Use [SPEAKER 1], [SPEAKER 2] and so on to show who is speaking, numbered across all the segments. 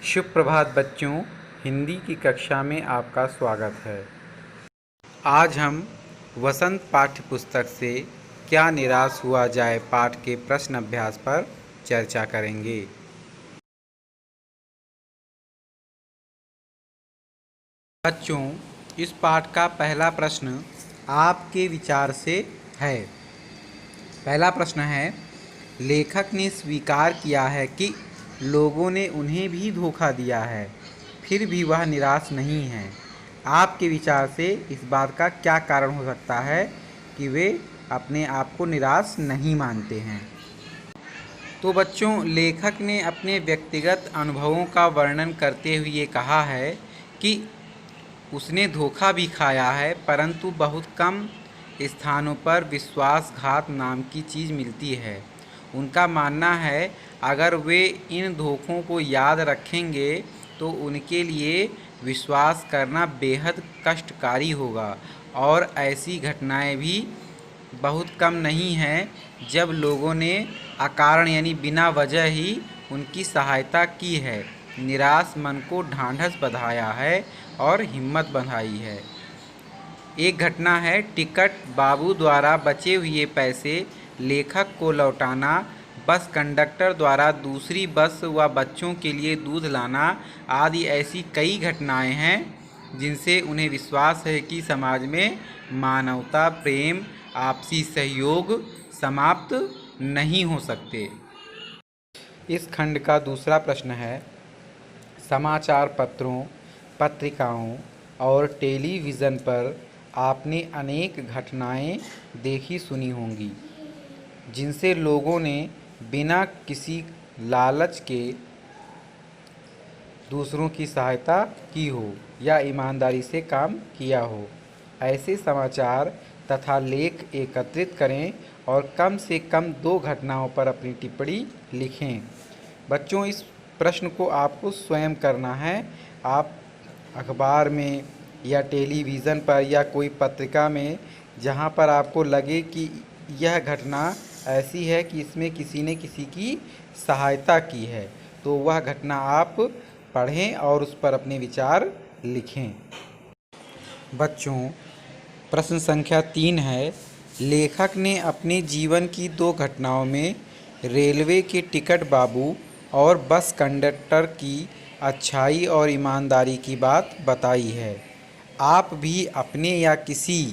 [SPEAKER 1] शुभ प्रभात बच्चों, हिंदी की कक्षा में आपका स्वागत है। आज हम वसंत पाठ्य पुस्तक से क्या निराश हुआ जाए पाठ के प्रश्न अभ्यास पर चर्चा करेंगे। बच्चों, इस पाठ का पहला प्रश्न आपके विचार से है। पहला प्रश्न है, लेखक ने स्वीकार किया है कि लोगों ने उन्हें भी धोखा दिया है, फिर भी वह निराश नहीं है। आपके विचार से इस बात का क्या कारण हो सकता है कि वे अपने आप को निराश नहीं मानते हैं। तो बच्चों, लेखक ने अपने व्यक्तिगत अनुभवों का वर्णन करते हुए कहा है कि उसने धोखा भी खाया है, परंतु बहुत कम स्थानों पर विश्वासघात नाम की चीज़ मिलती है। उनका मानना है, अगर वे इन धोखों को याद रखेंगे तो उनके लिए विश्वास करना बेहद कष्टकारी होगा। और ऐसी घटनाएं भी बहुत कम नहीं हैं जब लोगों ने अकारण यानी बिना वजह ही उनकी सहायता की है, निराश मन को ढांढस बंधाया है और हिम्मत बंधाई है। एक घटना है, टिकट बाबू द्वारा बचे हुए पैसे लेखक को लौटाना, बस कंडक्टर द्वारा दूसरी बस व बच्चों के लिए दूध लाना आदि ऐसी कई घटनाएं हैं जिनसे उन्हें विश्वास है कि समाज में मानवता, प्रेम, आपसी सहयोग समाप्त नहीं हो सकते। इस खंड का दूसरा प्रश्न है, समाचार पत्रों, पत्रिकाओं और टेलीविज़न पर आपने अनेक घटनाएं देखी सुनी होंगी जिनसे लोगों ने बिना किसी लालच के दूसरों की सहायता की हो या ईमानदारी से काम किया हो। ऐसे समाचार तथा लेख एकत्रित करें और कम से कम 2 घटनाओं पर अपनी टिप्पणी लिखें। बच्चों, इस प्रश्न को आपको स्वयं करना है। आप अखबार में या टेलीविज़न पर या कोई पत्रिका में जहाँ पर आपको लगे कि यह घटना ऐसी है कि इसमें किसी ने किसी की सहायता की है, तो वह घटना आप पढ़ें और उस पर अपने विचार लिखें। बच्चों, प्रश्न संख्या 3 है, लेखक ने अपने जीवन की 2 घटनाओं में रेलवे के टिकट बाबू और बस कंडक्टर की अच्छाई और ईमानदारी की बात बताई है। आप भी अपने या किसी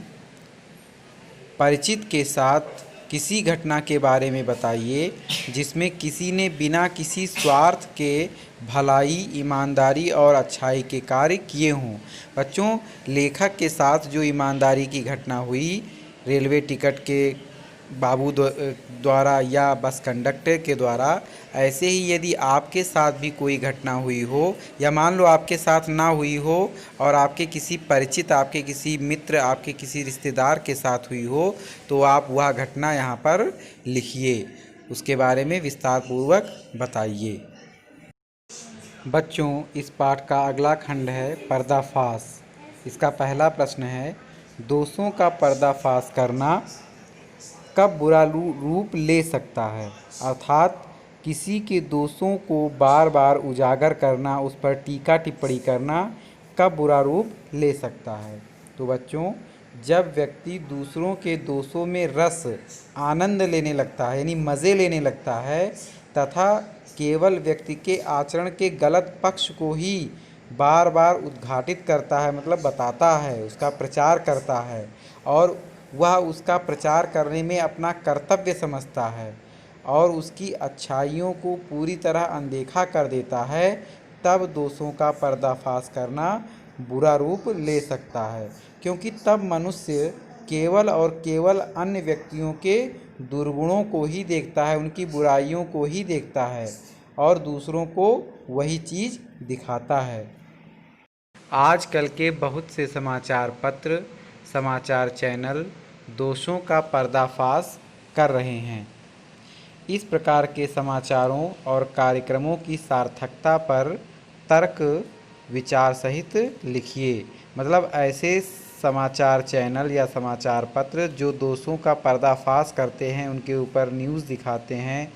[SPEAKER 1] परिचित के साथ किसी घटना के बारे में बताइए जिसमें किसी ने बिना किसी स्वार्थ के भलाई, ईमानदारी और अच्छाई के कार्य किए हों। बच्चों, लेखक के साथ जो ईमानदारी की घटना हुई, रेलवे टिकट के बाबू द्वारा या बस कंडक्टर के द्वारा, ऐसे ही यदि आपके साथ भी कोई घटना हुई हो या मान लो आपके साथ ना हुई हो और आपके किसी परिचित, आपके किसी मित्र, आपके किसी रिश्तेदार के साथ हुई हो, तो आप वह घटना यहाँ पर लिखिए, उसके बारे में विस्तार पूर्वक बताइए। बच्चों, इस पाठ का अगला खंड है पर्दाफाश। इसका पहला प्रश्न है, दोषों का पर्दाफाश करना कब बुरा रूप ले सकता है, अर्थात किसी के दोषों को बार बार उजागर करना, उस पर टीका टिप्पणी करना कब बुरा रूप ले सकता है। तो बच्चों, जब व्यक्ति दूसरों के दोषों में रस, आनंद लेने लगता है यानी मज़े लेने लगता है तथा केवल व्यक्ति के आचरण के गलत पक्ष को ही बार बार उद्घाटित करता है, मतलब बताता है, उसका प्रचार करता है और वह उसका प्रचार करने में अपना कर्तव्य समझता है और उसकी अच्छाइयों को पूरी तरह अनदेखा कर देता है, तब दोषों का पर्दाफाश करना बुरा रूप ले सकता है। क्योंकि तब मनुष्य केवल और केवल अन्य व्यक्तियों के दुर्गुणों को ही देखता है, उनकी बुराइयों को ही देखता है और दूसरों को वही चीज़ दिखाता है। आजकल के बहुत से समाचार पत्र, समाचार चैनल दोषों का पर्दाफाश कर रहे हैं। इस प्रकार के समाचारों और कार्यक्रमों की सार्थकता पर तर्क विचार सहित लिखिए। मतलब ऐसे समाचार चैनल या समाचार पत्र जो दोषों का पर्दाफाश करते हैं, उनके ऊपर न्यूज़ दिखाते हैं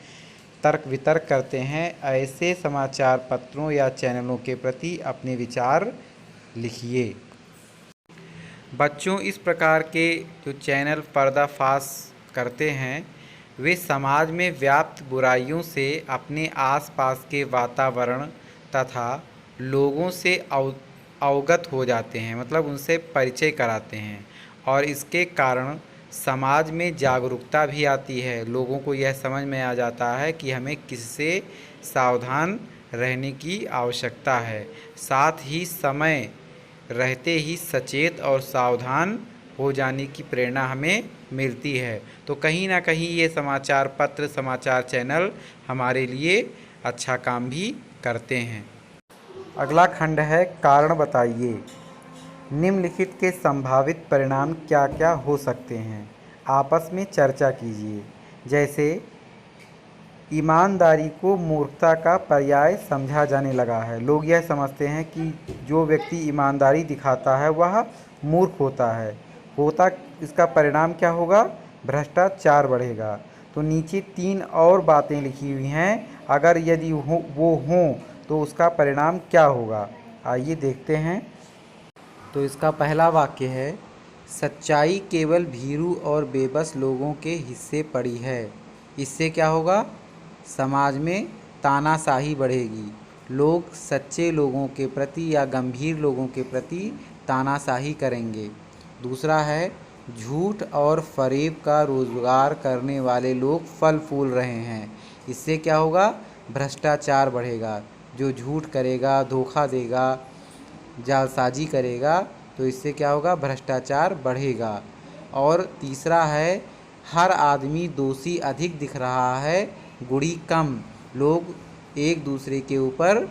[SPEAKER 1] तर्क वितर्क करते हैं, ऐसे समाचार पत्रों या चैनलों के प्रति अपने विचार लिखिए। बच्चों, इस प्रकार के जो चैनल पर्दाफाश करते हैं वे समाज में व्याप्त बुराइयों से अपने आसपास के वातावरण तथा लोगों से अवगत हो जाते हैं, मतलब उनसे परिचय कराते हैं और इसके कारण समाज में जागरूकता भी आती है। लोगों को यह समझ में आ जाता है कि हमें किससे सावधान रहने की आवश्यकता है। साथ ही समय रहते ही सचेत और सावधान हो जाने की प्रेरणा हमें मिलती है। तो कहीं ना कहीं ये समाचार पत्र, समाचार चैनल हमारे लिए अच्छा काम भी करते हैं। अगला खंड है कारण बताइए। निम्नलिखित के संभावित परिणाम क्या क्या हो सकते हैं, आपस में चर्चा कीजिए। जैसे ईमानदारी को मूर्खता का पर्याय समझा जाने लगा है। लोग यह समझते हैं कि जो व्यक्ति ईमानदारी दिखाता है वह मूर्ख होता है। इसका परिणाम क्या होगा? भ्रष्टाचार बढ़ेगा। तो नीचे 3 और बातें लिखी हुई हैं, अगर यदि वो हों तो उसका परिणाम क्या होगा, आइए देखते हैं। तो इसका पहला वाक्य है, सच्चाई केवल भीरू और बेबस लोगों के हिस्से पड़ी है। इससे क्या होगा? समाज में तानाशाही बढ़ेगी। लोग सच्चे लोगों के प्रति या गंभीर लोगों के प्रति तानाशाही करेंगे। दूसरा है, झूठ और फरेब का रोजगार करने वाले लोग फल फूल रहे हैं। इससे क्या होगा? भ्रष्टाचार बढ़ेगा। जो झूठ करेगा, धोखा देगा, जालसाजी करेगा, तो इससे क्या होगा? भ्रष्टाचार बढ़ेगा। और तीसरा है, हर आदमी दोषी अधिक दिख रहा है, गुणी कम। लोग एक दूसरे के ऊपर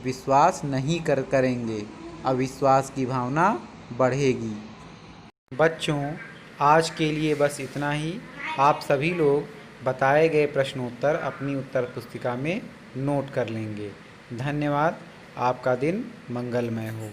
[SPEAKER 1] विश्वास नहीं करेंगे, अविश्वास की भावना बढ़ेगी। बच्चों, आज के लिए बस इतना ही। आप सभी लोग बताए गए प्रश्नोत्तर अपनी उत्तर पुस्तिका में नोट कर लेंगे। धन्यवाद। आपका दिन मंगलमय हो।